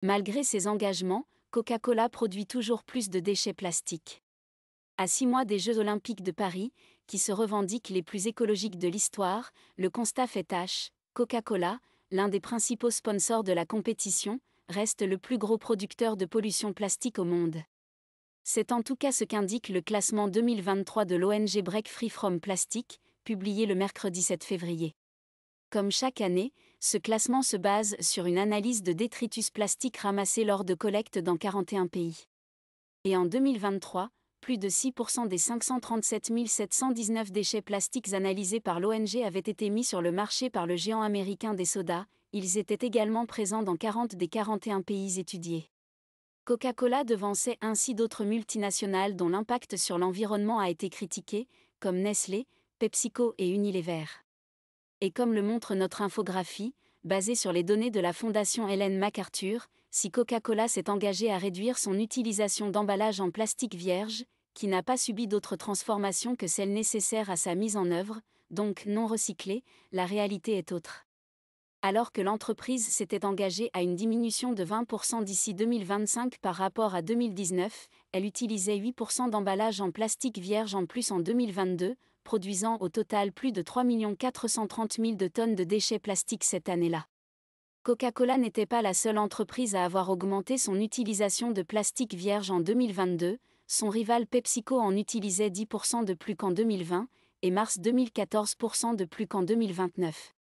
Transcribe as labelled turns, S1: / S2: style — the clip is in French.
S1: Malgré ses engagements, Coca-Cola produit toujours plus de déchets plastiques. À 6 mois des Jeux Olympiques de Paris, qui se revendiquent les plus écologiques de l'histoire, le constat fait tâche. Coca-Cola, l'un des principaux sponsors de la compétition, reste le plus gros producteur de pollution plastique au monde. C'est en tout cas ce qu'indique le classement 2023 de l'ONG Break Free From Plastic, publié le mercredi 7 février. Comme chaque année, ce classement se base sur une analyse de détritus plastiques ramassés lors de collectes dans 41 pays. Et en 2023, plus de 6% des 537 719 déchets plastiques analysés par l'ONG avaient été mis sur le marché par le géant américain des sodas. Ils étaient également présents dans 40 des 41 pays étudiés. Coca-Cola devançait ainsi d'autres multinationales dont l'impact sur l'environnement a été critiqué, comme Nestlé, PepsiCo et Unilever. Et comme le montre notre infographie, basée sur les données de la Fondation Ellen MacArthur, si Coca-Cola s'est engagé à réduire son utilisation d'emballage en plastique vierge, qui n'a pas subi d'autres transformations que celles nécessaires à sa mise en œuvre, donc non recyclées, la réalité est autre. Alors que l'entreprise s'était engagée à une diminution de 20% d'ici 2025 par rapport à 2019, elle utilisait 8% d'emballage en plastique vierge en plus en 2022, produisant au total plus de 3 430 000 de tonnes de déchets plastiques cette année-là. Coca-Cola n'était pas la seule entreprise à avoir augmenté son utilisation de plastique vierge en 2022, son rival PepsiCo en utilisait 10% de plus qu'en 2020, et Mars 2014% de plus qu'en 2029.